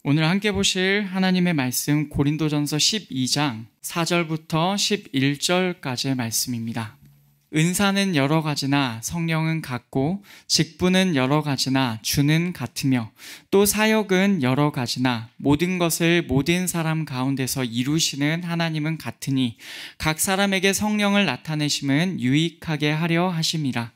오늘 함께 보실 하나님의 말씀 고린도전서 12장 4절부터 11절까지의 말씀입니다. 은사는 여러 가지나 성령은 같고 직분은 여러 가지나 주는 같으며 또 사역은 여러 가지나 모든 것을 모든 사람 가운데서 이루시는 하나님은 같으니 각 사람에게 성령을 나타내심은 유익하게 하려 하심이라.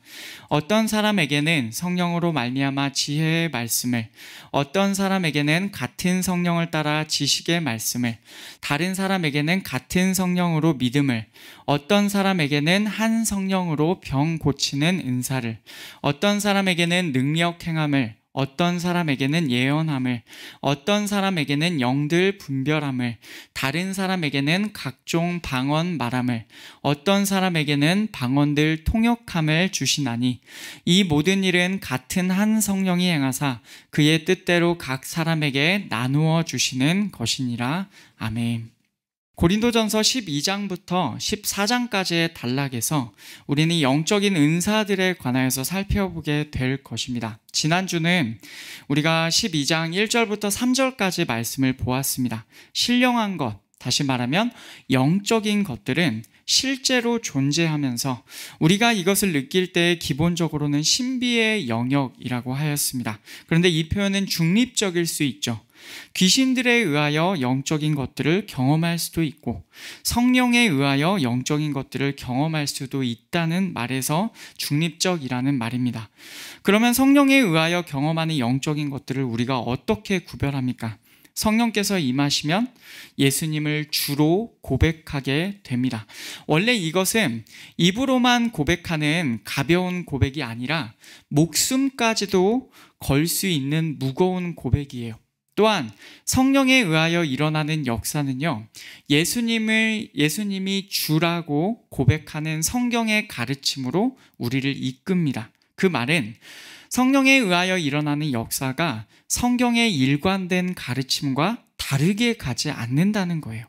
어떤 사람에게는 성령으로 말미암아 지혜의 말씀을, 어떤 사람에게는 같은 성령을 따라 지식의 말씀을, 다른 사람에게는 같은 성령으로 믿음을, 어떤 사람에게는 한 성령으로 병 고치는 은사를, 어떤 사람에게는 능력 행함을, 어떤 사람에게는 예언함을, 어떤 사람에게는 영들 분별함을, 다른 사람에게는 각종 방언 말함을, 어떤 사람에게는 방언들 통역함을 주시나니 이 모든 일은 같은 한 성령이 행하사 그의 뜻대로 각 사람에게 나누어 주시는 것이니라. 아멘. 고린도전서 12장부터 14장까지의 단락에서 우리는 영적인 은사들에 관하여서 살펴보게 될 것입니다. 지난주는 우리가 12장 1절부터 3절까지 말씀을 보았습니다. 신령한 것, 다시 말하면 영적인 것들은 실제로 존재하면서 우리가 이것을 느낄 때 기본적으로는 신비의 영역이라고 하였습니다. 그런데 이 표현은 중립적일 수 있죠. 귀신들에 의하여 영적인 것들을 경험할 수도 있고 성령에 의하여 영적인 것들을 경험할 수도 있다는 말에서 중립적이라는 말입니다. 그러면 성령에 의하여 경험하는 영적인 것들을 우리가 어떻게 구별합니까? 성령께서 임하시면 예수님을 주로 고백하게 됩니다. 원래 이것은 입으로만 고백하는 가벼운 고백이 아니라 목숨까지도 걸 수 있는 무거운 고백이에요. 또한 성령에 의하여 일어나는 역사는요, 예수님이 주라고 고백하는 성경의 가르침으로 우리를 이끕니다. 그 말은 성령에 의하여 일어나는 역사가 성경의 일관된 가르침과 다르게 가지 않는다는 거예요.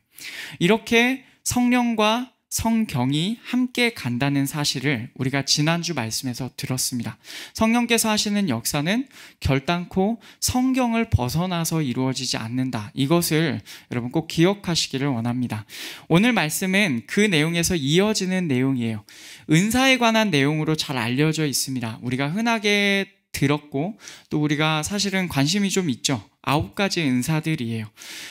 이렇게 성령과 성경이 함께 간다는 사실을 우리가 지난주 말씀에서 들었습니다. 성령께서 하시는 역사는 결단코 성경을 벗어나서 이루어지지 않는다. 이것을 여러분 꼭 기억하시기를 원합니다. 오늘 말씀은 그 내용에서 이어지는 내용이에요. 은사에 관한 내용으로 잘 알려져 있습니다. 우리가 흔하게 들었고 또 우리가 사실은 관심이 좀 있죠. 9가지 은사들이에요.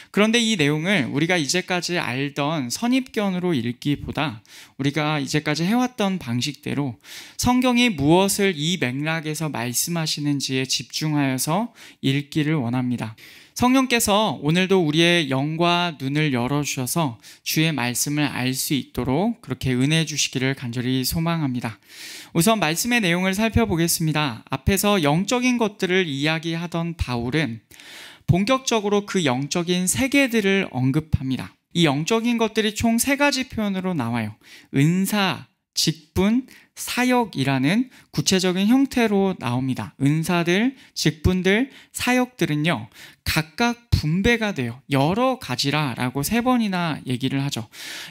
그런데 이 내용을 우리가 이제까지 알던 선입견으로 읽기보다 우리가 이제까지 해왔던 방식대로 성경이 무엇을 이 맥락에서 말씀하시는지에 집중하여서 읽기를 원합니다. 성령께서 오늘도 우리의 영과 눈을 열어주셔서 주의 말씀을 알 수 있도록 그렇게 은혜 주시기를 간절히 소망합니다. 우선 말씀의 내용을 살펴보겠습니다. 앞에서 영적인 것들을 이야기하던 바울은 본격적으로 그 영적인 세계들을 언급합니다. 이 영적인 것들이 총 3가지 표현으로 나와요. 은사, 직분, 사역이라는 구체적인 형태로 나옵니다. 은사들, 직분들, 사역들은요, 각각 분배가 돼요. 여러 가지라라고 3번이나 얘기를 하죠.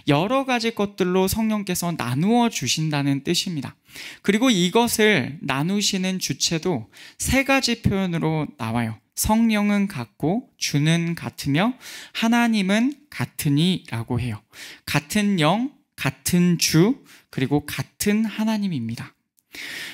여러 가지 것들로 성령께서 나누어 주신다는 뜻입니다. 그리고 이것을 나누시는 주체도 3가지 표현으로 나와요. 성령은 같고 주는 같으며 하나님은 같으니 라고 해요. 같은 영, 같은 주, 그리고 같은 하나님입니다.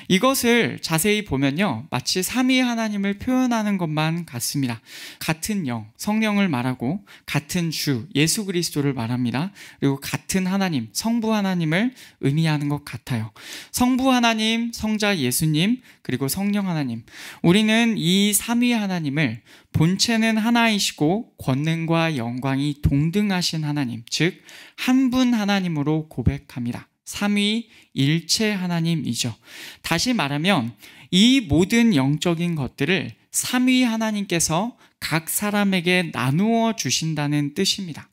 이것을 자세히 보면요, 마치 삼위 하나님을 표현하는 것만 같습니다. 같은 영, 성령을 말하고 같은 주, 예수 그리스도를 말합니다. 그리고 같은 하나님, 성부 하나님을 의미하는 것 같아요. 성부 하나님, 성자 예수님, 그리고 성령 하나님. 우리는 이 삼위 하나님을 본체는 하나이시고 권능과 영광이 동등하신 하나님, 즉 한 분 하나님으로 고백합니다. 삼위 일체 하나님이죠. 다시 말하면 이 모든 영적인 것들을 삼위 하나님께서 각 사람에게 나누어 주신다는 뜻입니다.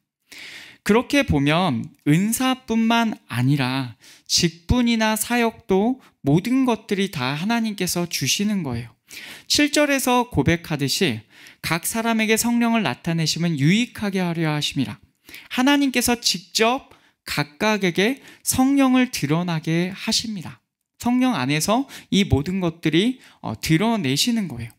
그렇게 보면 은사뿐만 아니라 직분이나 사역도 모든 것들이 다 하나님께서 주시는 거예요. 7절에서 고백하듯이 각 사람에게 성령을 나타내시면 유익하게 하려 하심이라. 하나님께서 직접 각각에게 성령을 드러나게 하십니다. 성령 안에서 이 모든 것들이 드러내시는 거예요.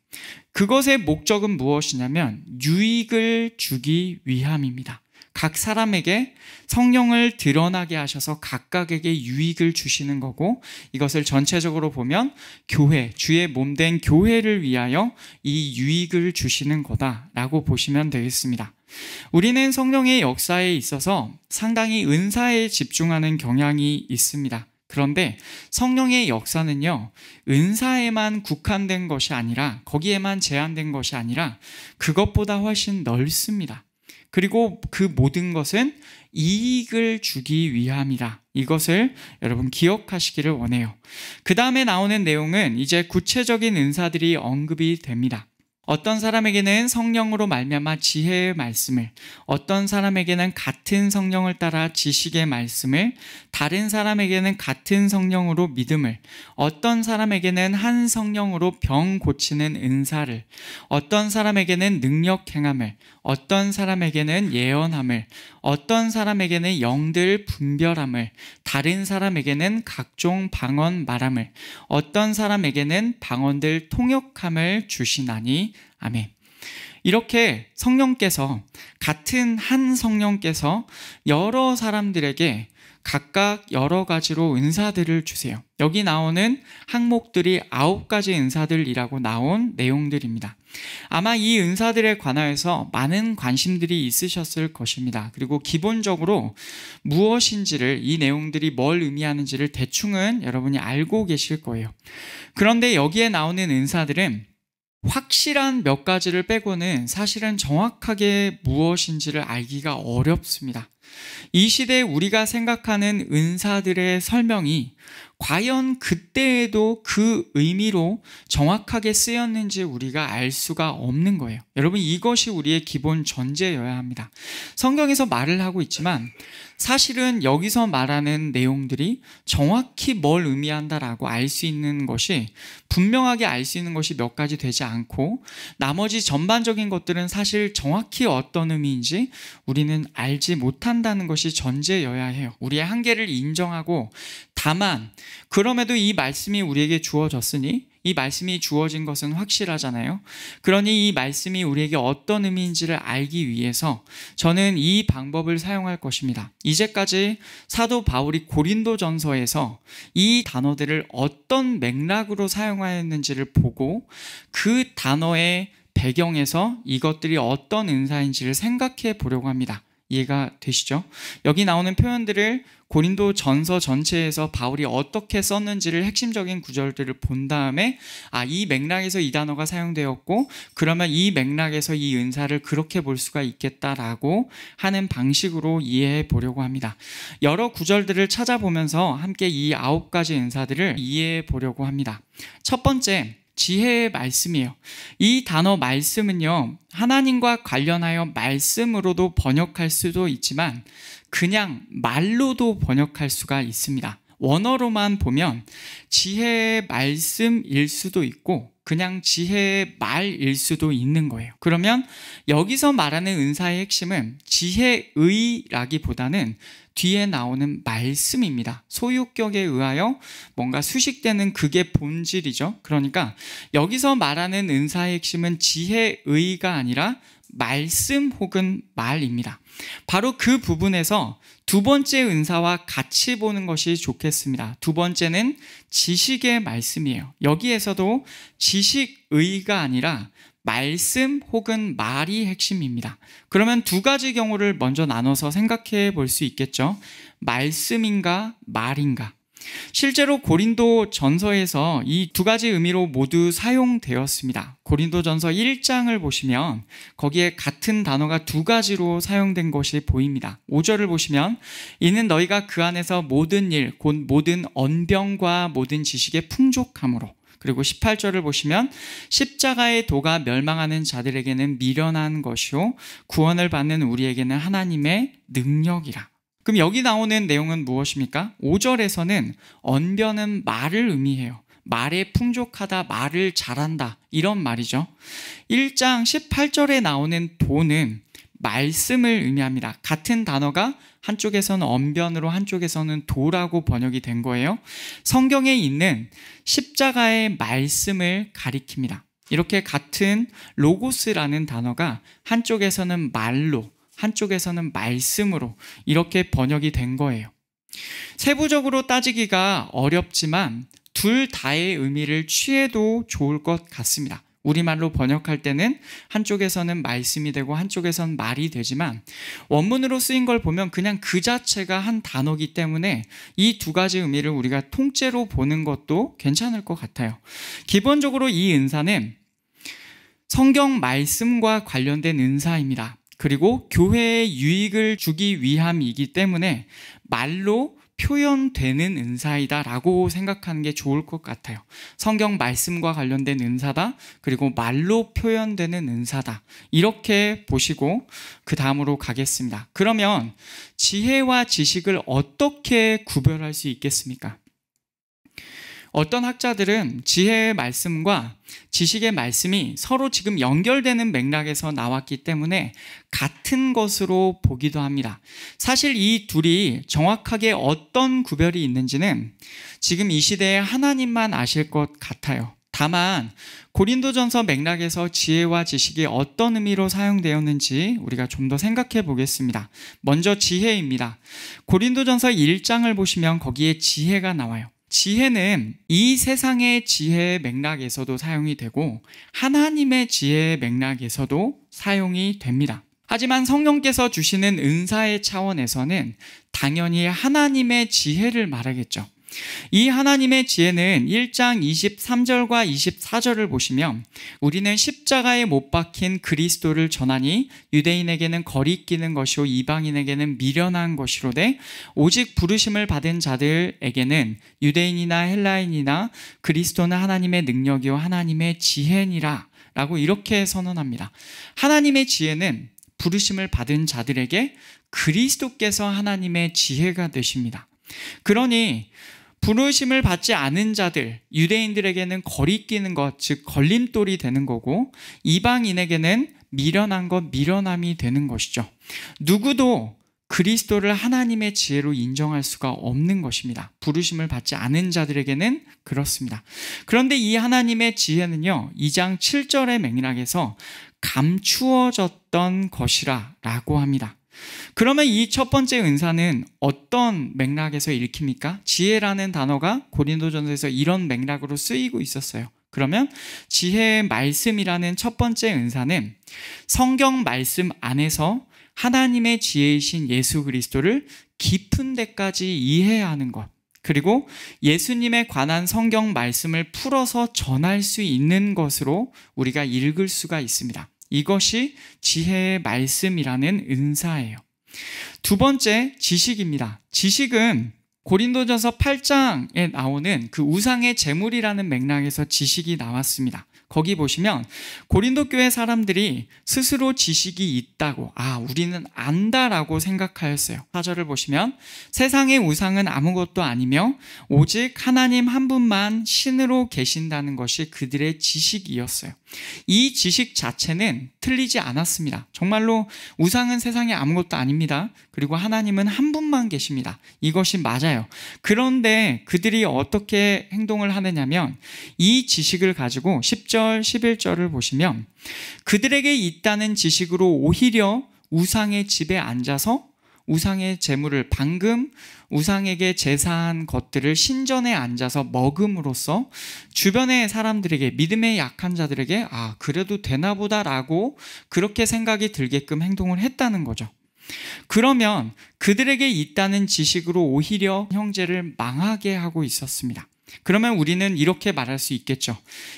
그것의 목적은 무엇이냐면 유익을 주기 위함입니다. 각 사람에게 성령을 드러나게 하셔서 각각에게 유익을 주시는 거고, 이것을 전체적으로 보면 교회, 주의 몸된 교회를 위하여 이 유익을 주시는 거다라고 보시면 되겠습니다. 우리는 성령의 역사에 있어서 상당히 은사에 집중하는 경향이 있습니다. 그런데 성령의 역사는요, 은사에만 국한된 것이 아니라, 거기에만 제한된 것이 아니라 그것보다 훨씬 넓습니다. 그리고 그 모든 것은 이익을 주기 위함이다. 이것을 여러분 기억하시기를 원해요. 그 다음에 나오는 내용은 이제 구체적인 은사들이 언급이 됩니다. 어떤 사람에게는 성령으로 말미암아 지혜의 말씀을, 어떤 사람에게는 같은 성령을 따라 지식의 말씀을, 다른 사람에게는 같은 성령으로 믿음을, 어떤 사람에게는 한 성령으로 병 고치는 은사를, 어떤 사람에게는 능력 행함을, 어떤 사람에게는 예언함을, 어떤 사람에게는 영들 분별함을, 다른 사람에게는 각종 방언 말함을, 어떤 사람에게는 방언들 통역함을 주시나니. 아멘. 이렇게 성령께서, 같은 한 성령께서 여러 사람들에게 각각 여러 가지로 은사들을 주세요. 여기 나오는 항목들이 9가지 은사들이라고 나온 내용들입니다. 아마 이 은사들에 관하여서 많은 관심들이 있으셨을 것입니다. 그리고 기본적으로 무엇인지를, 이 내용들이 뭘 의미하는지를 대충은 여러분이 알고 계실 거예요. 그런데 여기에 나오는 은사들은 확실한 몇 가지를 빼고는 사실은 정확하게 무엇인지를 알기가 어렵습니다. 이 시대에 우리가 생각하는 은사들의 설명이 과연 그때에도 그 의미로 정확하게 쓰였는지 우리가 알 수가 없는 거예요. 여러분, 이것이 우리의 기본 전제여야 합니다. 성경에서 말을 하고 있지만 사실은 여기서 말하는 내용들이 정확히 뭘 의미한다라고 알 수 있는 것이, 분명하게 알 수 있는 것이 몇 가지 되지 않고, 나머지 전반적인 것들은 사실 정확히 어떤 의미인지 우리는 알지 못한다는 것이 전제여야 해요. 우리의 한계를 인정하고, 다만 그럼에도 이 말씀이 우리에게 주어졌으니, 이 말씀이 주어진 것은 확실하잖아요. 그러니 이 말씀이 우리에게 어떤 의미인지를 알기 위해서 저는 이 방법을 사용할 것입니다. 이제까지 사도 바울이 고린도전서에서 이 단어들을 어떤 맥락으로 사용하였는지를 보고, 그 단어의 배경에서 이것들이 어떤 은사인지를 생각해 보려고 합니다. 이해가 되시죠? 여기 나오는 표현들을 고린도 전서 전체에서 바울이 어떻게 썼는지를, 핵심적인 구절들을 본 다음에, 이 맥락에서 이 단어가 사용되었고, 그러면 이 맥락에서 이 은사를 그렇게 볼 수가 있겠다라고 하는 방식으로 이해해 보려고 합니다. 여러 구절들을 찾아보면서 함께 이 9가지 은사들을 이해해 보려고 합니다. 첫 번째, 지혜의 말씀이에요. 이 단어 말씀은요, 하나님과 관련하여 말씀으로도 번역할 수도 있지만 그냥 말로도 번역할 수가 있습니다. 원어로만 보면 지혜의 말씀일 수도 있고 그냥 지혜의 말일 수도 있는 거예요. 그러면 여기서 말하는 은사의 핵심은 지혜의라기보다는 뒤에 나오는 말씀입니다. 소유격에 의하여 뭔가 수식되는 그게 본질이죠. 그러니까 여기서 말하는 은사의 핵심은 지혜의가 아니라 말씀 혹은 말입니다. 바로 그 부분에서 두 번째 은사와 같이 보는 것이 좋겠습니다. 두 번째는 지식의 말씀이에요. 여기에서도 지식의가 아니라 말씀 혹은 말이 핵심입니다. 그러면 두 가지 경우를 먼저 나눠서 생각해 볼 수 있겠죠. 말씀인가 말인가. 실제로 고린도 전서에서 이 두 가지 의미로 모두 사용되었습니다. 고린도 전서 1장을 보시면 거기에 같은 단어가 두 가지로 사용된 것이 보입니다. 5절을 보시면 이는 너희가 그 안에서 모든 일, 곧 모든 언병과 모든 지식의 풍족함으로, 그리고 18절을 보시면 십자가의 도가 멸망하는 자들에게는 미련한 것이요 구원을 받는 우리에게는 하나님의 능력이라. 그럼 여기 나오는 내용은 무엇입니까? 5절에서는 언변은 말을 의미해요. 말에 풍족하다, 말을 잘한다, 이런 말이죠. 1장 18절에 나오는 도는 말씀을 의미합니다. 같은 단어가 한쪽에서는 언변으로 한쪽에서는 도라고 번역이 된 거예요. 성경에 있는 십자가의 말씀을 가리킵니다. 이렇게 같은 로고스라는 단어가 한쪽에서는 말로, 한쪽에서는 말씀으로 이렇게 번역이 된 거예요. 세부적으로 따지기가 어렵지만 둘 다의 의미를 취해도 좋을 것 같습니다. 우리말로 번역할 때는 한쪽에서는 말씀이 되고 한쪽에서는 말이 되지만 원문으로 쓰인 걸 보면 그냥 그 자체가 한 단어이기 때문에 이 두 가지 의미를 우리가 통째로 보는 것도 괜찮을 것 같아요. 기본적으로 이 은사는 성경 말씀과 관련된 은사입니다. 그리고 교회에 유익을 주기 위함이기 때문에 말로 표현되는 은사이다라고 생각하는 게 좋을 것 같아요. 성경 말씀과 관련된 은사다. 그리고 말로 표현되는 은사다. 이렇게 보시고 그 다음으로 가겠습니다. 그러면 지혜와 지식을 어떻게 구별할 수 있겠습니까? 어떤 학자들은 지혜의 말씀과 지식의 말씀이 서로 지금 연결되는 맥락에서 나왔기 때문에 같은 것으로 보기도 합니다. 사실 이 둘이 정확하게 어떤 구별이 있는지는 지금 이 시대에 하나님만 아실 것 같아요. 다만 고린도전서 맥락에서 지혜와 지식이 어떤 의미로 사용되었는지 우리가 좀 더 생각해 보겠습니다. 먼저 지혜입니다. 고린도전서 1장을 보시면 거기에 지혜가 나와요. 지혜는 이 세상의 지혜의 맥락에서도 사용이 되고 하나님의 지혜의 맥락에서도 사용이 됩니다. 하지만 성령께서 주시는 은사의 차원에서는 당연히 하나님의 지혜를 말하겠죠. 이 하나님의 지혜는 1장 23절과 24절을 보시면 우리는 십자가에 못 박힌 그리스도를 전하니 유대인에게는 거리끼는 것이요 이방인에게는 미련한 것이로되 오직 부르심을 받은 자들에게는 유대인이나 헬라인이나 그리스도는 하나님의 능력이요 하나님의 지혜니라 라고 이렇게 선언합니다. 하나님의 지혜는 부르심을 받은 자들에게 그리스도께서 하나님의 지혜가 되십니다. 그러니 부르심을 받지 않은 자들, 유대인들에게는 거리끼는 것, 즉 걸림돌이 되는 거고 이방인에게는 미련한 것, 미련함이 되는 것이죠. 누구도 그리스도를 하나님의 지혜로 인정할 수가 없는 것입니다. 부르심을 받지 않은 자들에게는 그렇습니다. 그런데 이 하나님의 지혜는요, 2장 7절의 맥락에서 감추어졌던 것이라 라고 합니다. 그러면 이 첫 번째 은사는 어떤 맥락에서 읽힙니까? 지혜라는 단어가 고린도전서에서 이런 맥락으로 쓰이고 있었어요. 그러면 지혜의 말씀이라는 첫 번째 은사는 성경 말씀 안에서 하나님의 지혜이신 예수 그리스도를 깊은 데까지 이해하는 것, 그리고 예수님에 관한 성경 말씀을 풀어서 전할 수 있는 것으로 우리가 읽을 수가 있습니다. 이것이 지혜의 말씀이라는 은사예요. 두 번째, 지식입니다. 지식은 고린도전서 8장에 나오는 그 우상의 제물이라는 맥락에서 지식이 나왔습니다. 거기 보시면 고린도 교회 사람들이 스스로 지식이 있다고, 우리는 안다라고 생각하였어요. 4절을 보시면 세상의 우상은 아무것도 아니며 오직 하나님 한 분만 신으로 계신다는 것이 그들의 지식이었어요. 이 지식 자체는 틀리지 않았습니다. 정말로 우상은 세상에 아무것도 아닙니다. 그리고 하나님은 한 분만 계십니다. 이것이 맞아요. 그런데 그들이 어떻게 행동을 하느냐면 이 지식을 가지고 10절, 11절을 보시면 그들에게 있다는 지식으로 오히려 우상의 집에 앉아서 우상의 제물을 방금 우상에게 제사한 것들을 신전에 앉아서 먹음으로써 주변의 사람들에게, 믿음의 약한 자들에게 그래도 되나 보다라고 그렇게 생각이 들게끔 행동을 했다는 거죠. 그러면 그들에게 있다는 지식으로 오히려 형제를 망하게 하고 있었습니다. 그러면 우리는 이렇게 말할 수 있겠죠.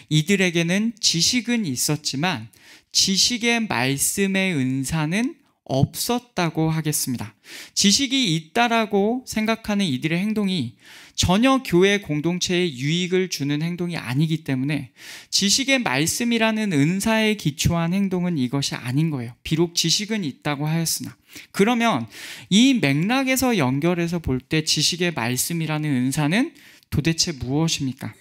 이들에게는 지식은 있었지만 지식의 말씀의 은사는 없었다고 하겠습니다. 지식이 있다라고 생각하는 이들의 행동이 전혀 교회 공동체에 유익을 주는 행동이 아니기 때문에 지식의 말씀이라는 은사에 기초한 행동은 이것이 아닌 거예요. 비록 지식은 있다고 하였으나. 그러면 이 맥락에서 연결해서 볼 때 지식의 말씀이라는 은사는 도대체 무엇입니까?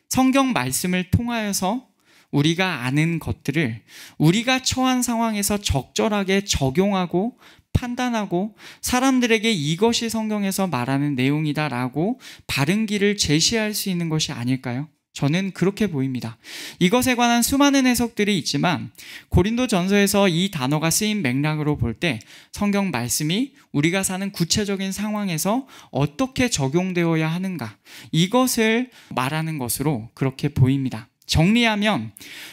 성경 말씀을 통하여서 우리가 아는 것들을 우리가 처한 상황에서 적절하게 적용하고 판단하고 사람들에게 이것이 성경에서 말하는 내용이다라고 바른 길을 제시할 수 있는 것이 아닐까요? 저는 그렇게 보입니다. 이것에 관한 수많은 해석들이 있지만 고린도전서에서 이 단어가 쓰인 맥락으로 볼 때 성경 말씀이 우리가 사는 구체적인 상황에서 어떻게 적용되어야 하는가, 이것을 말하는 것으로 그렇게 보입니다. 정리하면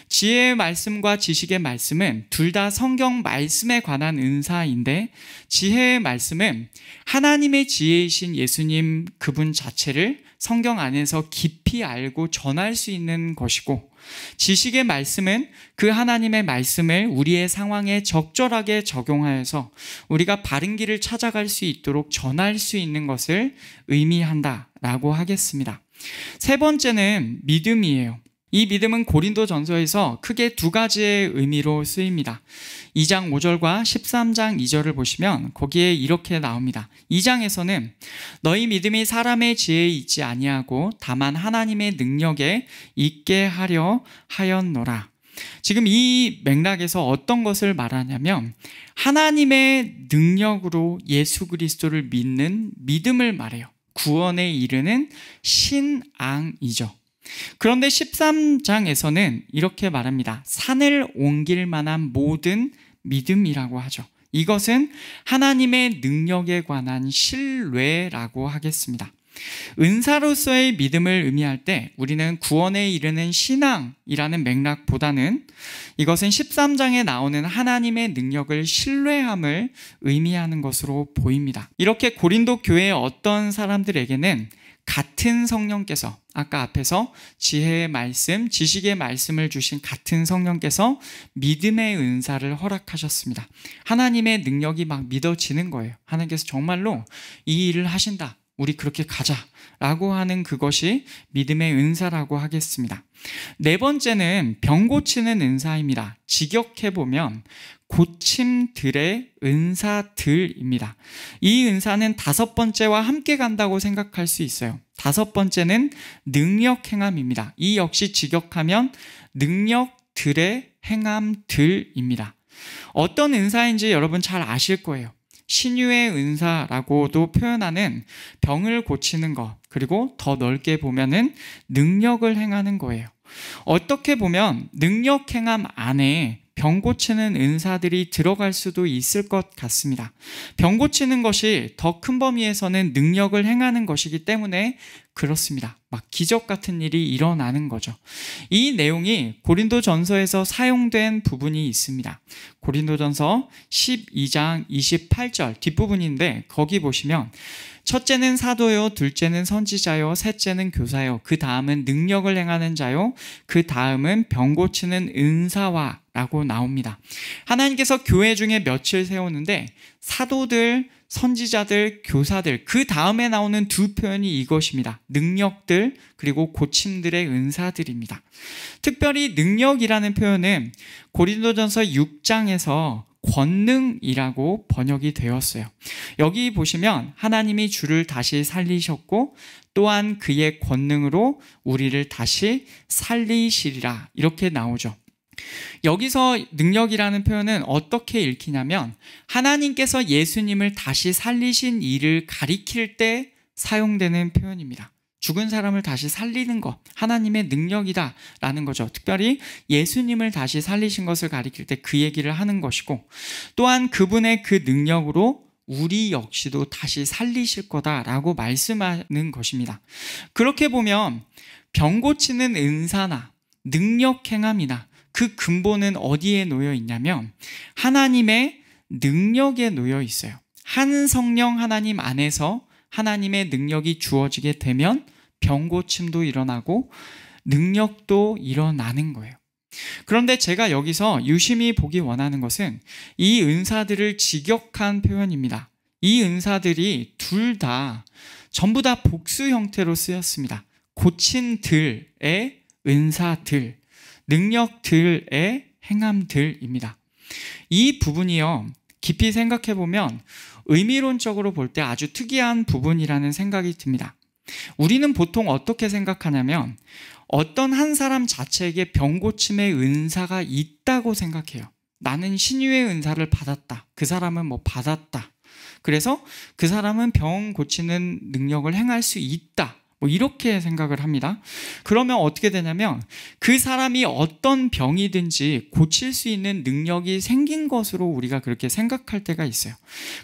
지혜의 말씀과 지식의 말씀은 둘 다 성경 말씀에 관한 은사인데, 지혜의 말씀은 하나님의 지혜이신 예수님 그분 자체를 성경 안에서 깊이 알고 전할 수 있는 것이고, 지식의 말씀은 그 하나님의 말씀을 우리의 상황에 적절하게 적용하여서 우리가 바른 길을 찾아갈 수 있도록 전할 수 있는 것을 의미한다라고 하겠습니다. 세 번째는 믿음이에요. 이 믿음은 고린도전서에서 크게 두 가지의 의미로 쓰입니다. 2장 5절과 13장 2절을 보시면 거기에 이렇게 나옵니다. 2장에서는 너희 믿음이 사람의 지혜에 있지 아니하고 다만 하나님의 능력에 있게 하려 하였노라. 지금 이 맥락에서 어떤 것을 말하냐면 하나님의 능력으로 예수 그리스도를 믿는 믿음을 말해요. 구원에 이르는 신앙이죠. 그런데 13장에서는 이렇게 말합니다. 산을 옮길 만한 모든 믿음이라고 하죠. 이것은 하나님의 능력에 관한 신뢰라고 하겠습니다. 은사로서의 믿음을 의미할 때 우리는 구원에 이르는 신앙이라는 맥락보다는 이것은 13장에 나오는 하나님의 능력을 신뢰함을 의미하는 것으로 보입니다. 이렇게 고린도 교회의 어떤 사람들에게는 같은 성령께서, 아까 앞에서 지혜의 말씀, 지식의 말씀을 주신 같은 성령께서 믿음의 은사를 허락하셨습니다. 하나님의 능력이 막 믿어지는 거예요. 하나님께서 정말로 이 일을 하신다, 우리 그렇게 가자라고 하는 그것이 믿음의 은사라고 하겠습니다. 네 번째는 병 고치는 은사입니다. 직역해보면 고침들의 은사들입니다. 이 은사는 다섯 번째와 함께 간다고 생각할 수 있어요. 다섯 번째는 능력 행함입니다. 이 역시 직역하면 능력들의 행함들입니다. 어떤 은사인지 여러분 잘 아실 거예요. 신유의 은사라고도 표현하는 병을 고치는 것, 그리고 더 넓게 보면은 능력을 행하는 거예요. 어떻게 보면 능력 행함 안에 병 고치는 은사들이 들어갈 수도 있을 것 같습니다. 병 고치는 것이 더 큰 범위에서는 능력을 행하는 것이기 때문에 그렇습니다. 막 기적 같은 일이 일어나는 거죠. 이 내용이 고린도전서에서 사용된 부분이 있습니다. 고린도전서 12장 28절 뒷부분인데 거기 보시면 첫째는 사도요, 둘째는 선지자요, 셋째는 교사요, 그 다음은 능력을 행하는 자요, 그 다음은 병 고치는 은사와 라고 나옵니다. 하나님께서 교회 중에 며칠 세우는데 사도들, 선지자들, 교사들, 그 다음에 나오는 두 표현이 이것입니다. 능력들, 그리고 고침들의 은사들입니다. 특별히 능력이라는 표현은 고린도전서 6장에서 권능이라고 번역이 되었어요. 여기 보시면 하나님이 주를 다시 살리셨고 또한 그의 권능으로 우리를 다시 살리시리라 이렇게 나오죠. 여기서 능력이라는 표현은 어떻게 읽히냐면 하나님께서 예수님을 다시 살리신 일을 가리킬 때 사용되는 표현입니다. 죽은 사람을 다시 살리는 것, 하나님의 능력이다라는 거죠. 특별히 예수님을 다시 살리신 것을 가리킬 때 그 얘기를 하는 것이고, 또한 그분의 그 능력으로 우리 역시도 다시 살리실 거다라고 말씀하는 것입니다. 그렇게 보면 병 고치는 은사나 능력 행함이나 그 근본은 어디에 놓여 있냐면 하나님의 능력에 놓여 있어요. 한 성령 하나님 안에서 하나님의 능력이 주어지게 되면 병 고침도 일어나고 능력도 일어나는 거예요. 그런데 제가 여기서 유심히 보기 원하는 것은 이 은사들을 직역한 표현입니다. 이 은사들이 둘 다 전부 다 복수 형태로 쓰였습니다. 고침들의 은사들, 능력들의 행함들입니다. 이 부분이요, 깊이 생각해 보면 의미론적으로 볼 때 아주 특이한 부분이라는 생각이 듭니다. 우리는 보통 어떻게 생각하냐면 어떤 한 사람 자체에게 병 고침의 은사가 있다고 생각해요. 나는 신유의 은사를 받았다. 그 사람은 뭐 받았다. 그래서 그 사람은 병 고치는 능력을 행할 수 있다. 뭐 이렇게 생각을 합니다. 그러면 어떻게 되냐면 그 사람이 어떤 병이든지 고칠 수 있는 능력이 생긴 것으로 우리가 그렇게 생각할 때가 있어요.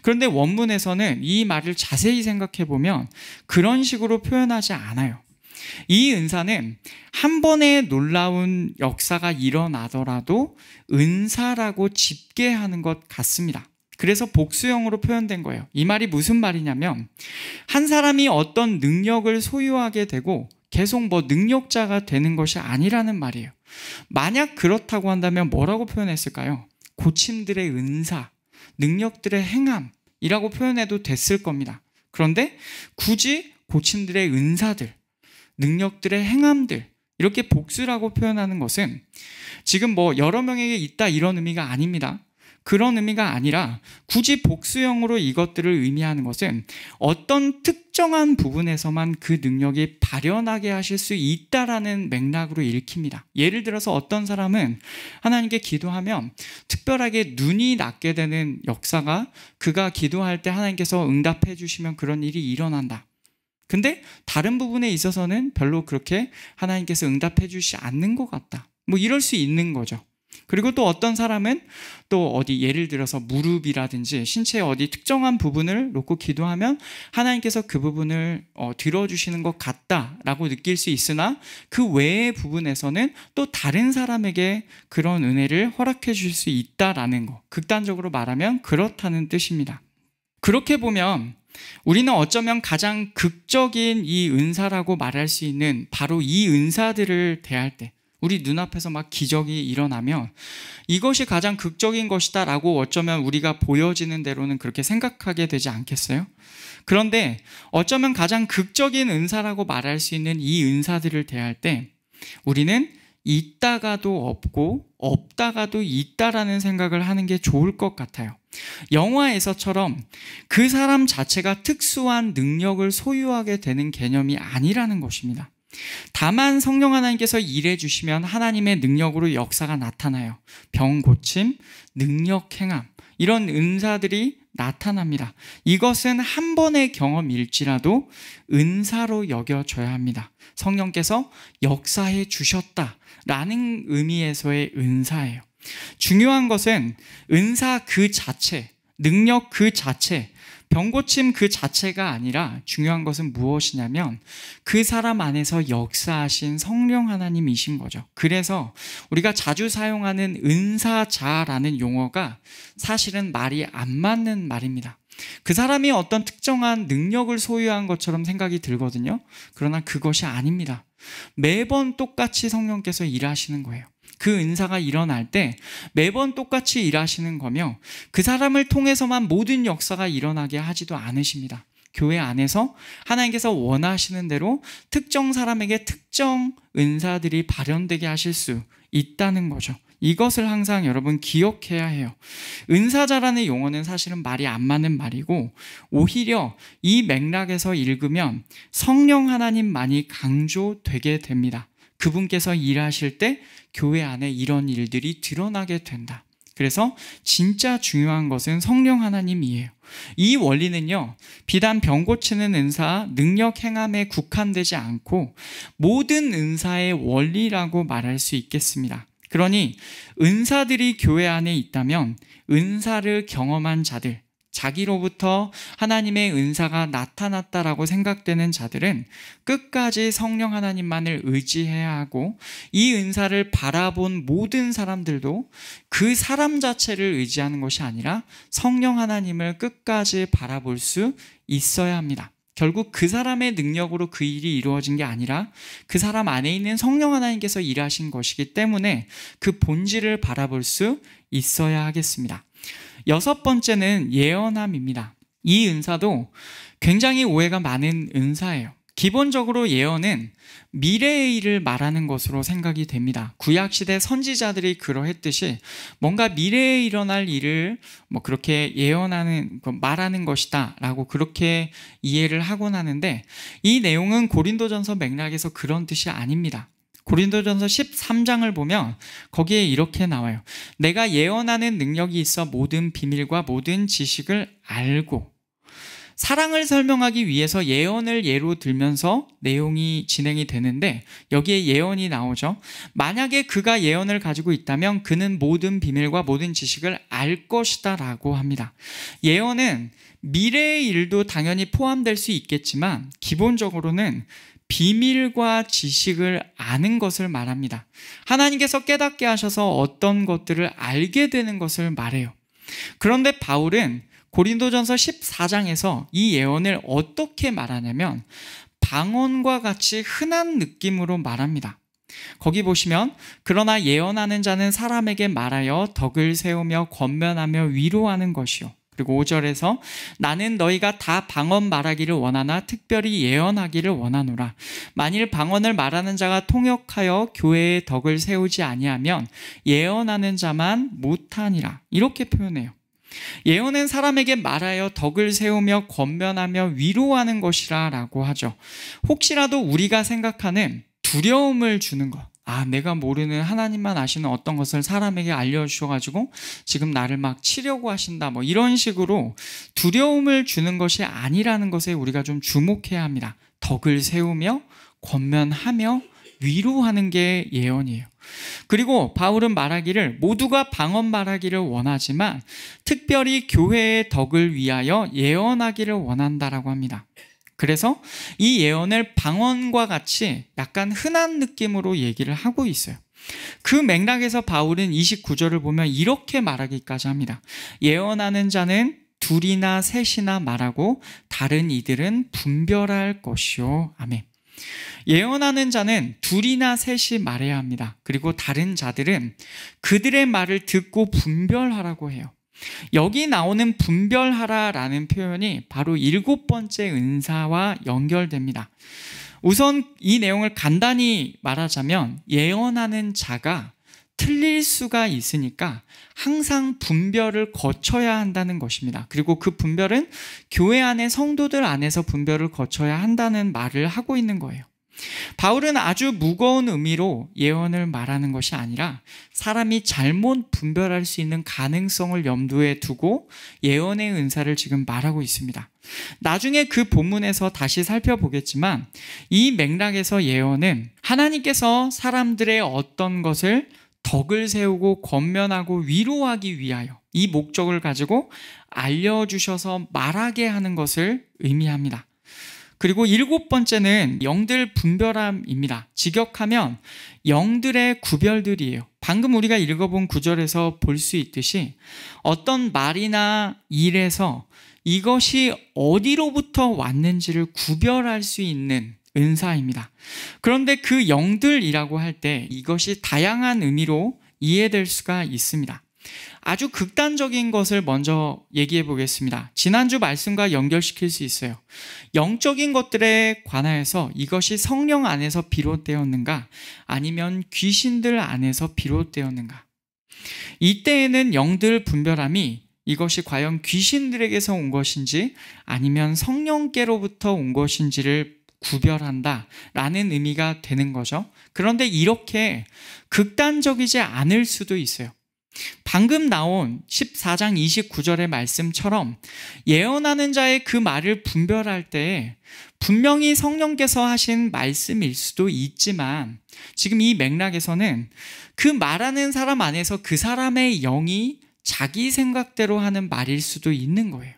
그런데 원문에서는 이 말을 자세히 생각해 보면 그런 식으로 표현하지 않아요. 이 은사는 한 번의 놀라운 역사가 일어나더라도 은사라고 집계하는 것 같습니다. 그래서 복수형으로 표현된 거예요. 이 말이 무슨 말이냐면 한 사람이 어떤 능력을 소유하게 되고 계속 뭐 능력자가 되는 것이 아니라는 말이에요. 만약 그렇다고 한다면 뭐라고 표현했을까요? 고침들의 은사, 능력들의 행함이라고 표현해도 됐을 겁니다. 그런데 굳이 고침들의 은사들, 능력들의 행함들 이렇게 복수라고 표현하는 것은 지금 뭐 여러 명에게 있다 이런 의미가 아닙니다. 그런 의미가 아니라 굳이 복수형으로 이것들을 의미하는 것은 어떤 특정한 부분에서만 그 능력이 발현하게 하실 수 있다라는 맥락으로 읽힙니다. 예를 들어서 어떤 사람은 하나님께 기도하면 특별하게 눈이 낫게 되는 역사가 그가 기도할 때 하나님께서 응답해 주시면 그런 일이 일어난다. 근데 다른 부분에 있어서는 별로 그렇게 하나님께서 응답해 주시지 않는 것 같다. 뭐 이럴 수 있는 거죠. 그리고 또 어떤 사람은 또 어디 예를 들어서 무릎이라든지 신체의 어디 특정한 부분을 놓고 기도하면 하나님께서 그 부분을 들어주시는 것 같다라고 느낄 수 있으나 그 외의 부분에서는 또 다른 사람에게 그런 은혜를 허락해 줄 수 있다라는 거. 극단적으로 말하면 그렇다는 뜻입니다. 그렇게 보면 우리는 어쩌면 가장 극적인 이 은사라고 말할 수 있는 바로 이 은사들을 대할 때 우리 눈앞에서 막 기적이 일어나면 이것이 가장 극적인 것이다 라고 어쩌면 우리가 보여지는 대로는 그렇게 생각하게 되지 않겠어요? 그런데 어쩌면 가장 극적인 은사라고 말할 수 있는 이 은사들을 대할 때 우리는 있다가도 없고 없다가도 있다라는 생각을 하는 게 좋을 것 같아요. 영화에서처럼 그 사람 자체가 특수한 능력을 소유하게 되는 개념이 아니라는 것입니다. 다만 성령 하나님께서 일해 주시면 하나님의 능력으로 역사가 나타나요. 병 고침, 능력 행함 이런 은사들이 나타납니다. 이것은 한 번의 경험일지라도 은사로 여겨져야 합니다. 성령께서 역사해 주셨다라는 의미에서의 은사예요. 중요한 것은 은사 그 자체, 능력 그 자체, 병고침 그 자체가 아니라 중요한 것은 무엇이냐면 그 사람 안에서 역사하신 성령 하나님이신 거죠. 그래서 우리가 자주 사용하는 은사자라는 용어가 사실은 말이 안 맞는 말입니다. 그 사람이 어떤 특정한 능력을 소유한 것처럼 생각이 들거든요. 그러나 그것이 아닙니다. 매번 똑같이 성령께서 일하시는 거예요. 그 은사가 일어날 때 매번 똑같이 일하시는 거며 그 사람을 통해서만 모든 역사가 일어나게 하지도 않으십니다. 교회 안에서 하나님께서 원하시는 대로 특정 사람에게 특정 은사들이 발현되게 하실 수 있다는 거죠. 이것을 항상 여러분 기억해야 해요. 은사자라는 용어는 사실은 말이 안 맞는 말이고 오히려 이 맥락에서 읽으면 성령 하나님만이 강조되게 됩니다. 그분께서 일하실 때 교회 안에 이런 일들이 드러나게 된다. 그래서 진짜 중요한 것은 성령 하나님이에요. 이 원리는요, 비단 병 고치는 은사, 능력 행함에 국한되지 않고 모든 은사의 원리라고 말할 수 있겠습니다. 그러니 은사들이 교회 안에 있다면 은사를 경험한 자들, 자기로부터 하나님의 은사가 나타났다라고 생각되는 자들은 끝까지 성령 하나님만을 의지해야 하고 이 은사를 바라본 모든 사람들도 그 사람 자체를 의지하는 것이 아니라 성령 하나님을 끝까지 바라볼 수 있어야 합니다. 결국 그 사람의 능력으로 그 일이 이루어진 게 아니라 그 사람 안에 있는 성령 하나님께서 일하신 것이기 때문에 그 본질을 바라볼 수 있어야 하겠습니다. 여섯 번째는 예언함입니다. 이 은사도 굉장히 오해가 많은 은사예요. 기본적으로 예언은 미래의 일을 말하는 것으로 생각이 됩니다. 구약시대 선지자들이 그러했듯이 뭔가 미래에 일어날 일을 뭐 그렇게 예언하는, 말하는 것이다 라고 그렇게 이해를 하곤 하는데 이 내용은 고린도전서 맥락에서 그런 뜻이 아닙니다. 고린도전서 13장을 보면 거기에 이렇게 나와요. 내가 예언하는 능력이 있어 모든 비밀과 모든 지식을 알고 사랑을 설명하기 위해서 예언을 예로 들면서 내용이 진행이 되는데 여기에 예언이 나오죠. 만약에 그가 예언을 가지고 있다면 그는 모든 비밀과 모든 지식을 알 것이다 라고 합니다. 예언은 미래의 일도 당연히 포함될 수 있겠지만 기본적으로는 비밀과 지식을 아는 것을 말합니다. 하나님께서 깨닫게 하셔서 어떤 것들을 알게 되는 것을 말해요. 그런데 바울은 고린도전서 14장에서 이 예언을 어떻게 말하냐면 방언과 같이 흔한 느낌으로 말합니다. 거기 보시면 그러나 예언하는 자는 사람에게 말하여 덕을 세우며 권면하며 위로하는 것이요. 그리고 5절에서 나는 너희가 다 방언 말하기를 원하나 특별히 예언하기를 원하노라. 만일 방언을 말하는 자가 통역하여 교회의 덕을 세우지 아니하면 예언하는 자만 못하니라. 이렇게 표현해요. 예언은 사람에게 말하여 덕을 세우며 권면하며 위로하는 것이라 라고 하죠. 혹시라도 우리가 생각하는 두려움을 주는 것, 내가 모르는 하나님만 아시는 어떤 것을 사람에게 알려주셔가지고 지금 나를 막 치려고 하신다, 이런 식으로 두려움을 주는 것이 아니라는 것에 우리가 좀 주목해야 합니다. 덕을 세우며 권면하며 위로하는 게 예언이에요. 그리고 바울은 말하기를 모두가 방언 말하기를 원하지만 특별히 교회의 덕을 위하여 예언하기를 원한다라고 합니다. 그래서 이 예언을 방언과 같이 약간 흔한 느낌으로 얘기를 하고 있어요. 그 맥락에서 바울은 29절을 보면 이렇게 말하기까지 합니다. 예언하는 자는 둘이나 셋이나 말하고 다른 이들은 분별할 것이요. 아멘. 예언하는 자는 둘이나 셋이 말해야 합니다. 그리고 다른 자들은 그들의 말을 듣고 분별하라고 해요. 여기 나오는 분별하라라는 표현이 바로 7번째 은사와 연결됩니다. 우선 이 내용을 간단히 말하자면 예언하는 자가 틀릴 수가 있으니까 항상 분별을 거쳐야 한다는 것입니다. 그리고 그 분별은 교회 안의 성도들 안에서 분별을 거쳐야 한다는 말을 하고 있는 거예요. 바울은 아주 무거운 의미로 예언을 말하는 것이 아니라 사람이 잘못 분별할 수 있는 가능성을 염두에 두고 예언의 은사를 지금 말하고 있습니다. 나중에 그 본문에서 다시 살펴보겠지만 이 맥락에서 예언은 하나님께서 사람들의 어떤 것을 덕을 세우고 권면하고 위로하기 위하여 이 목적을 가지고 알려주셔서 말하게 하는 것을 의미합니다. 그리고 7번째는 영들 분별함입니다. 직역하면 영들의 구별들이에요. 방금 우리가 읽어본 구절에서 볼 수 있듯이 어떤 말이나 일에서 이것이 어디로부터 왔는지를 구별할 수 있는 은사입니다. 그런데 그 영들이라고 할 때 이것이 다양한 의미로 이해될 수가 있습니다. 아주 극단적인 것을 먼저 얘기해 보겠습니다. 지난주 말씀과 연결시킬 수 있어요. 영적인 것들에 관하여서 이것이 성령 안에서 비롯되었는가 아니면 귀신들 안에서 비롯되었는가. 이때에는 영들 분별함이 이것이 과연 귀신들에게서 온 것인지 아니면 성령께로부터 온 것인지를 구별한다라는 의미가 되는 거죠. 그런데 이렇게 극단적이지 않을 수도 있어요. 방금 나온 14장 29절의 말씀처럼 예언하는 자의 그 말을 분별할 때 분명히 성령께서 하신 말씀일 수도 있지만 지금 이 맥락에서는 그 말하는 사람 안에서 그 사람의 영이 자기 생각대로 하는 말일 수도 있는 거예요.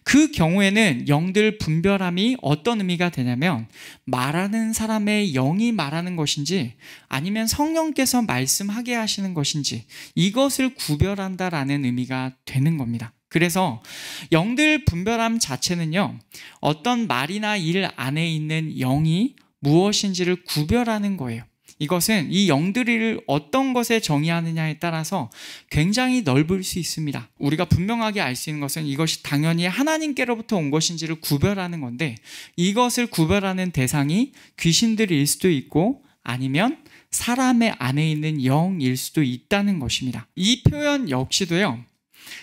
그 경우에는 영들 분별함이 어떤 의미가 되냐면 말하는 사람의 영이 말하는 것인지 아니면 성령께서 말씀하게 하시는 것인지 이것을 구별한다라는 의미가 되는 겁니다. 그래서 영들 분별함 자체는요, 어떤 말이나 일 안에 있는 영이 무엇인지를 구별하는 거예요. 이것은 이 영들을 어떤 것에 정의하느냐에 따라서 굉장히 넓을 수 있습니다. 우리가 분명하게 알 수 있는 것은 이것이 당연히 하나님께로부터 온 것인지를 구별하는 건데 이것을 구별하는 대상이 귀신들일 수도 있고 아니면 사람의 안에 있는 영일 수도 있다는 것입니다. 이 표현 역시도요,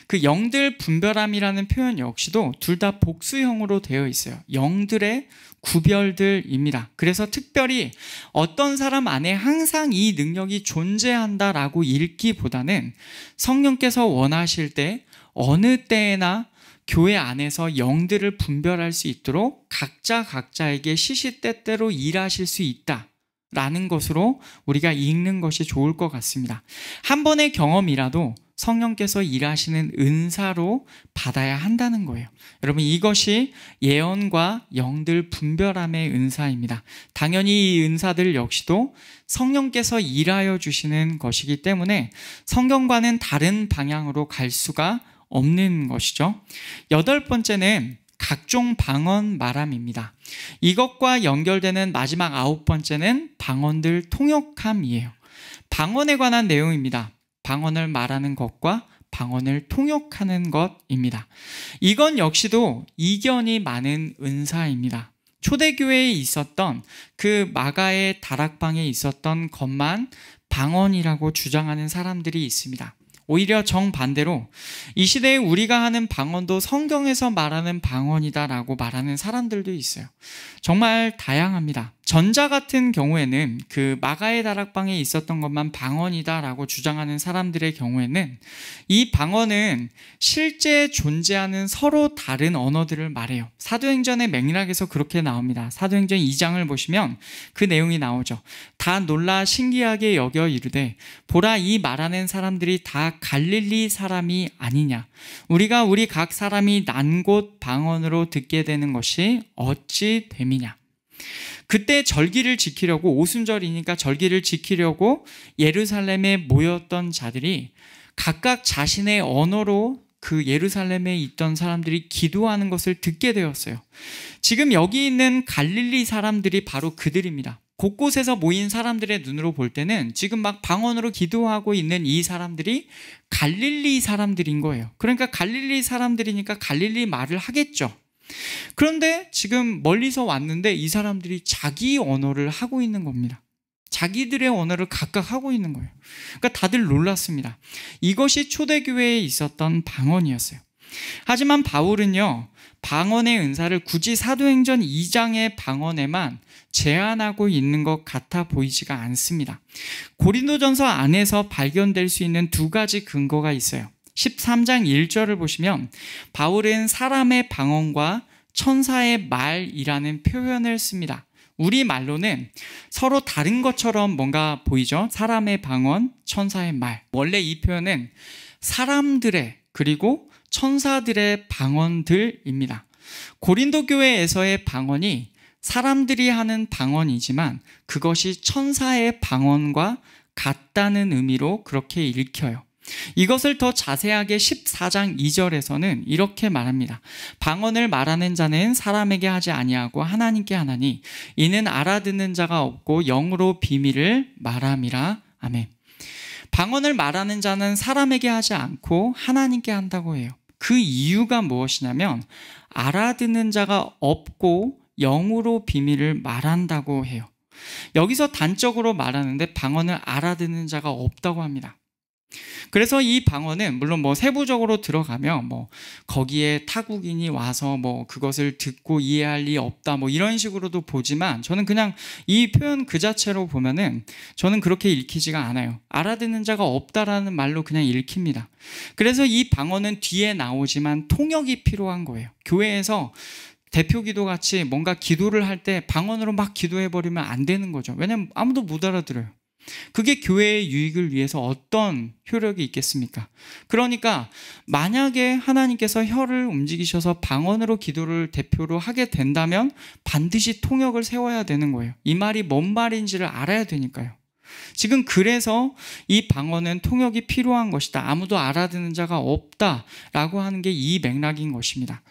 그 영들 분별함이라는 표현 역시도 둘 다 복수형으로 되어 있어요. 영들의 구별들입니다. 그래서 특별히 어떤 사람 안에 항상 이 능력이 존재한다라고 읽기보다는 성령께서 원하실 때 어느 때에나 교회 안에서 영들을 분별할 수 있도록 각자에게 시시때때로 일하실 수 있다라는 것으로 우리가 읽는 것이 좋을 것 같습니다. 한 번의 경험이라도 성령께서 일하시는 은사로 받아야 한다는 거예요. 여러분, 이것이 예언과 영들 분별함의 은사입니다. 당연히 이 은사들 역시도 성령께서 일하여 주시는 것이기 때문에 성경과는 다른 방향으로 갈 수가 없는 것이죠. 8번째는 각종 방언 말함입니다. 이것과 연결되는 마지막 9번째는 방언들 통역함이에요. 방언에 관한 내용입니다. 방언을 말하는 것과 방언을 통역하는 것입니다. 이건 역시도 이견이 많은 은사입니다. 초대교회에 있었던 그 마가의 다락방에 있었던 것만 방언이라고 주장하는 사람들이 있습니다. 오히려 정반대로 이 시대에 우리가 하는 방언도 성경에서 말하는 방언이다라고 말하는 사람들도 있어요. 정말 다양합니다. 전자 같은 경우에는 그 마가의 다락방에 있었던 것만 방언이다라고 주장하는 사람들의 경우에는 이 방언은 실제 존재하는 서로 다른 언어들을 말해요. 사도행전의 맥락에서 그렇게 나옵니다. 사도행전 2장을 보시면 그 내용이 나오죠. 다 놀라 신기하게 여겨 이르되 보라, 이 말하는 사람들이 다 갈릴리 사람이 아니냐. 우리가 우리 각 사람이 난 곳 방언으로 듣게 되는 것이 어찌 됨이냐. 그때 절기를 지키려고, 오순절이니까 절기를 지키려고 예루살렘에 모였던 자들이 각각 자신의 언어로 그 예루살렘에 있던 사람들이 기도하는 것을 듣게 되었어요. 지금 여기 있는 갈릴리 사람들이 바로 그들입니다. 곳곳에서 모인 사람들의 눈으로 볼 때는 지금 막 방언으로 기도하고 있는 이 사람들이 갈릴리 사람들인 거예요. 그러니까 갈릴리 사람들이니까 갈릴리 말을 하겠죠. 그런데 지금 멀리서 왔는데 이 사람들이 자기 언어를 하고 있는 겁니다. 자기들의 언어를 각각 하고 있는 거예요. 그러니까 다들 놀랐습니다. 이것이 초대교회에 있었던 방언이었어요. 하지만 바울은요, 방언의 은사를 굳이 사도행전 2장의 방언에만 제한하고 있는 것 같아 보이지가 않습니다. 고린도전서 안에서 발견될 수 있는 두 가지 근거가 있어요. 13장 1절을 보시면 바울은 사람의 방언과 천사의 말이라는 표현을 씁니다. 우리 말로는 서로 다른 것처럼 뭔가 보이죠? 사람의 방언, 천사의 말. 원래 이 표현은 사람들의 그리고 천사들의 방언들입니다. 고린도 교회에서의 방언이 사람들이 하는 방언이지만 그것이 천사의 방언과 같다는 의미로 그렇게 읽혀요. 이것을 더 자세하게 14장 2절에서는 이렇게 말합니다. 방언을 말하는 자는 사람에게 하지 아니하고 하나님께 하나니 이는 알아듣는 자가 없고 영으로 비밀을 말함이라. 아멘. 방언을 말하는 자는 사람에게 하지 않고 하나님께 한다고 해요. 그 이유가 무엇이냐면 알아듣는 자가 없고 영으로 비밀을 말한다고 해요. 여기서 단적으로 말하는데 방언을 알아듣는 자가 없다고 합니다. 그래서 이 방언은 물론 뭐 세부적으로 들어가면 뭐 거기에 타국인이 와서 뭐 그것을 듣고 이해할 리 없다 뭐 이런 식으로도 보지만 저는 그냥 이 표현 그 자체로 보면은 저는 그렇게 읽히지가 않아요. 알아듣는 자가 없다라는 말로 그냥 읽힙니다. 그래서 이 방언은 뒤에 나오지만 통역이 필요한 거예요. 교회에서 대표 기도 같이 뭔가 기도를 할 때 방언으로 막 기도해버리면 안 되는 거죠. 왜냐면 아무도 못 알아들어요. 그게 교회의 유익을 위해서 어떤 효력이 있겠습니까? 그러니까 만약에 하나님께서 혀를 움직이셔서 방언으로 기도를 대표로 하게 된다면 반드시 통역을 세워야 되는 거예요. 이 말이 뭔 말인지를 알아야 되니까요. 지금 그래서 이 방언은 통역이 필요한 것이다. 아무도 알아듣는 자가 없다라고 하는 게 이 맥락인 것입니다.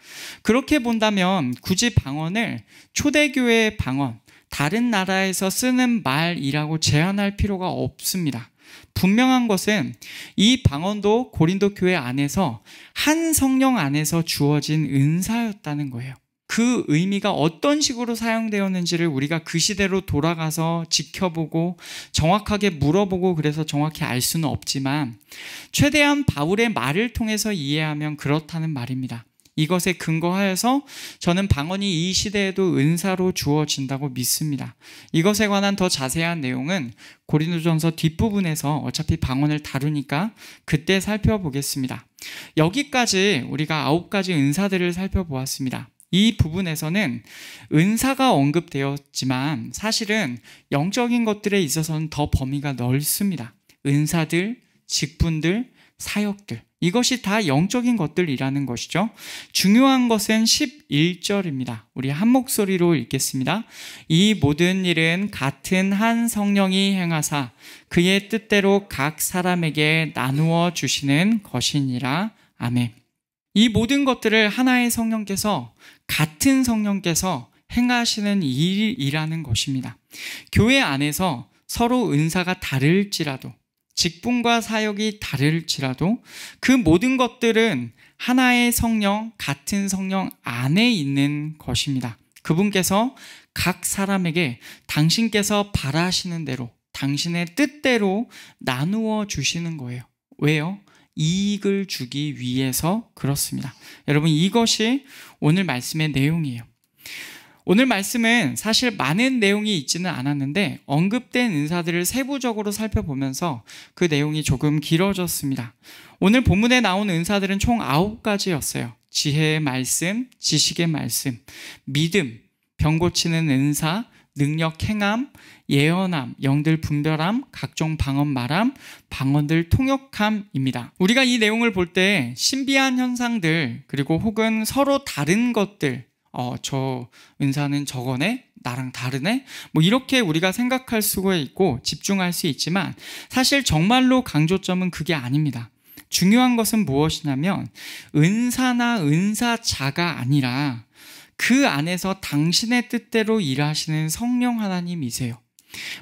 그렇게 본다면 굳이 방언을 초대교회의 방언, 다른 나라에서 쓰는 말이라고 제한할 필요가 없습니다. 분명한 것은 이 방언도 고린도 교회 안에서 한 성령 안에서 주어진 은사였다는 거예요. 그 의미가 어떤 식으로 사용되었는지를 우리가 그 시대로 돌아가서 지켜보고 정확하게 물어보고 그래서 정확히 알 수는 없지만 최대한 바울의 말을 통해서 이해하면 그렇다는 말입니다. 이것에 근거하여서 저는 방언이 이 시대에도 은사로 주어진다고 믿습니다. 이것에 관한 더 자세한 내용은 고린도전서 뒷부분에서 어차피 방언을 다루니까 그때 살펴보겠습니다. 여기까지 우리가 9가지 은사들을 살펴보았습니다. 이 부분에서는 은사가 언급되었지만 사실은 영적인 것들에 있어서는 더 범위가 넓습니다. 은사들, 직분들, 사역들, 이것이 다 영적인 것들이라는 것이죠. 중요한 것은 11절입니다. 우리 한 목소리로 읽겠습니다. 이 모든 일은 같은 한 성령이 행하사 그의 뜻대로 각 사람에게 나누어 주시는 것이니라. 아멘. 이 모든 것들을 하나의 성령께서, 같은 성령께서 행하시는 일이라는 것입니다. 교회 안에서 서로 은사가 다를지라도, 직분과 사역이 다를지라도 그 모든 것들은 하나의 성령, 같은 성령 안에 있는 것입니다. 그분께서 각 사람에게 당신께서 바라시는 대로, 당신의 뜻대로 나누어 주시는 거예요. 왜요? 이익을 주기 위해서 그렇습니다. 여러분, 이것이 오늘 말씀의 내용이에요. 오늘 말씀은 사실 많은 내용이 있지는 않았는데 언급된 은사들을 세부적으로 살펴보면서 그 내용이 조금 길어졌습니다. 오늘 본문에 나온 은사들은 총 9가지였어요. 지혜의 말씀, 지식의 말씀, 믿음, 병 고치는 은사, 능력 행함, 예언함, 영들 분별함, 각종 방언 말함, 방언들 통역함입니다. 우리가 이 내용을 볼 때 신비한 현상들, 그리고 혹은 서로 다른 것들, 저 은사는 저거네? 나랑 다르네? 뭐 이렇게 우리가 생각할 수가 있고 집중할 수 있지만 사실 정말로 강조점은 그게 아닙니다. 중요한 것은 무엇이냐면 은사나 은사자가 아니라 그 안에서 당신의 뜻대로 일하시는 성령 하나님이세요.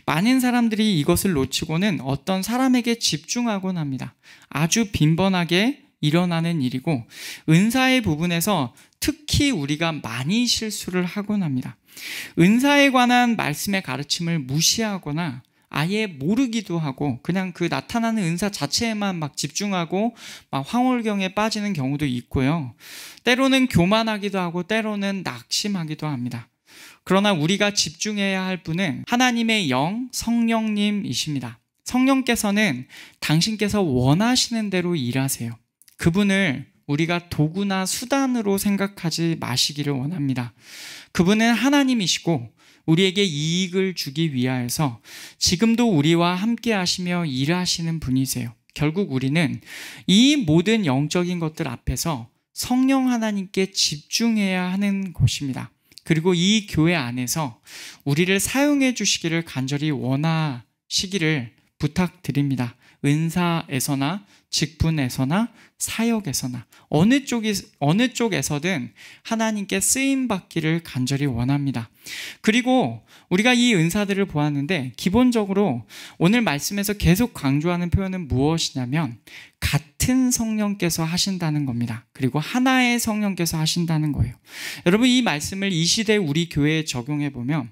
많은 사람들이 이것을 놓치고는 어떤 사람에게 집중하곤 합니다. 아주 빈번하게 일어나는 일이고 은사의 부분에서 특히 우리가 많이 실수를 하곤 합니다. 은사에 관한 말씀의 가르침을 무시하거나 아예 모르기도 하고 그냥 그 나타나는 은사 자체에만 막 집중하고 막 황홀경에 빠지는 경우도 있고요. 때로는 교만하기도 하고 때로는 낙심하기도 합니다. 그러나 우리가 집중해야 할 분은 하나님의 영, 성령님이십니다. 성령께서는 당신께서 원하시는 대로 일하세요. 그분을 우리가 도구나 수단으로 생각하지 마시기를 원합니다. 그분은 하나님이시고 우리에게 이익을 주기 위하여서 지금도 우리와 함께 하시며 일하시는 분이세요. 결국 우리는 이 모든 영적인 것들 앞에서 성령 하나님께 집중해야 하는 것입니다. 그리고 이 교회 안에서 우리를 사용해 주시기를 간절히 원하시기를 부탁드립니다. 은사에서나 직분에서나 사역에서나 어느 쪽에서든 하나님께 쓰임 받기를 간절히 원합니다. 그리고 우리가 이 은사들을 보았는데 기본적으로 오늘 말씀에서 계속 강조하는 표현은 무엇이냐면 같은 성령께서 하신다는 겁니다. 그리고 하나의 성령께서 하신다는 거예요. 여러분, 이 말씀을 이 시대 우리 교회에 적용해 보면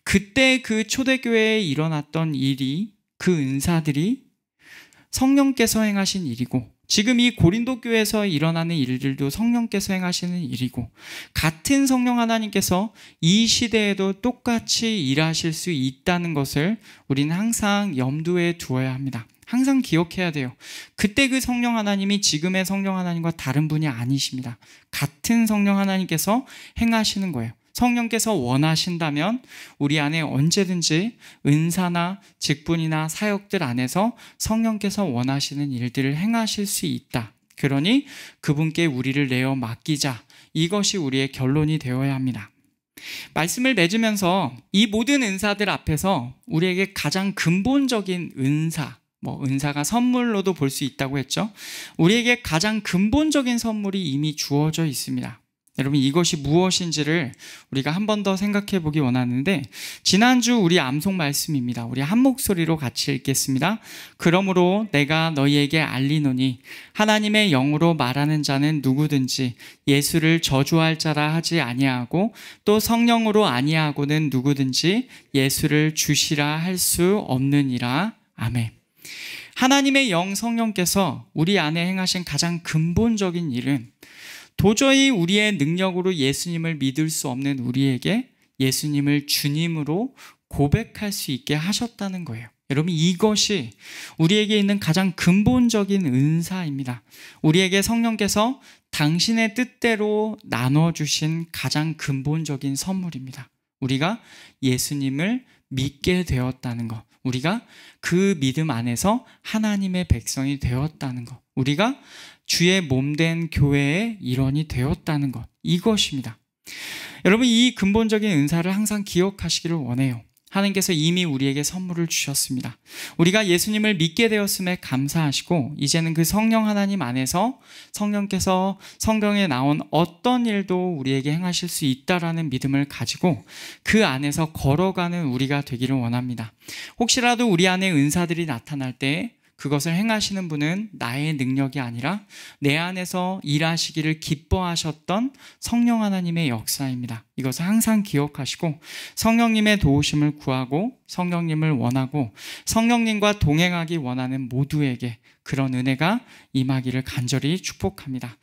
그때 그 초대교회에 일어났던 일이, 그 은사들이 성령께서 행하신 일이고 지금 이 고린도 교회에서 일어나는 일들도 성령께서 행하시는 일이고 같은 성령 하나님께서 이 시대에도 똑같이 일하실 수 있다는 것을 우리는 항상 염두에 두어야 합니다. 항상 기억해야 돼요. 그때 그 성령 하나님이 지금의 성령 하나님과 다른 분이 아니십니다. 같은 성령 하나님께서 행하시는 거예요. 성령께서 원하신다면 우리 안에 언제든지 은사나 직분이나 사역들 안에서 성령께서 원하시는 일들을 행하실 수 있다. 그러니 그분께 우리를 내어 맡기자. 이것이 우리의 결론이 되어야 합니다. 말씀을 맺으면서 이 모든 은사들 앞에서 우리에게 가장 근본적인 은사가 선물로도 볼 수 있다고 했죠. 우리에게 가장 근본적인 선물이 이미 주어져 있습니다. 여러분, 이것이 무엇인지를 우리가 한 번 더 생각해 보기 원하는데 지난주 우리 암송 말씀입니다. 우리 한 목소리로 같이 읽겠습니다. 그러므로 내가 너희에게 알리노니 하나님의 영으로 말하는 자는 누구든지 예수를 저주할 자라 하지 아니하고 또 성령으로 아니하고는 누구든지 예수를 주시라 할 수 없느니라. 아멘. 하나님의 영 성령께서 우리 안에 행하신 가장 근본적인 일은 도저히 우리의 능력으로 예수님을 믿을 수 없는 우리에게 예수님을 주님으로 고백할 수 있게 하셨다는 거예요. 여러분, 이것이 우리에게 있는 가장 근본적인 은사입니다. 우리에게 성령께서 당신의 뜻대로 나눠주신 가장 근본적인 선물입니다. 우리가 예수님을 믿게 되었다는 것, 우리가 그 믿음 안에서 하나님의 백성이 되었다는 것, 우리가 주의 몸된 교회의 일원이 되었다는 것, 이것입니다. 여러분, 이 근본적인 은사를 항상 기억하시기를 원해요. 하나님께서 이미 우리에게 선물을 주셨습니다. 우리가 예수님을 믿게 되었음에 감사하시고, 이제는 그 성령 하나님 안에서 성령께서 성경에 나온 어떤 일도 우리에게 행하실 수 있다라는 믿음을 가지고 그 안에서 걸어가는 우리가 되기를 원합니다. 혹시라도 우리 안에 은사들이 나타날 때 그것을 행하시는 분은 나의 능력이 아니라 내 안에서 일하시기를 기뻐하셨던 성령 하나님의 역사입니다. 이것을 항상 기억하시고 성령님의 도우심을 구하고 성령님을 원하고 성령님과 동행하기 원하는 모두에게 그런 은혜가 임하기를 간절히 축복합니다.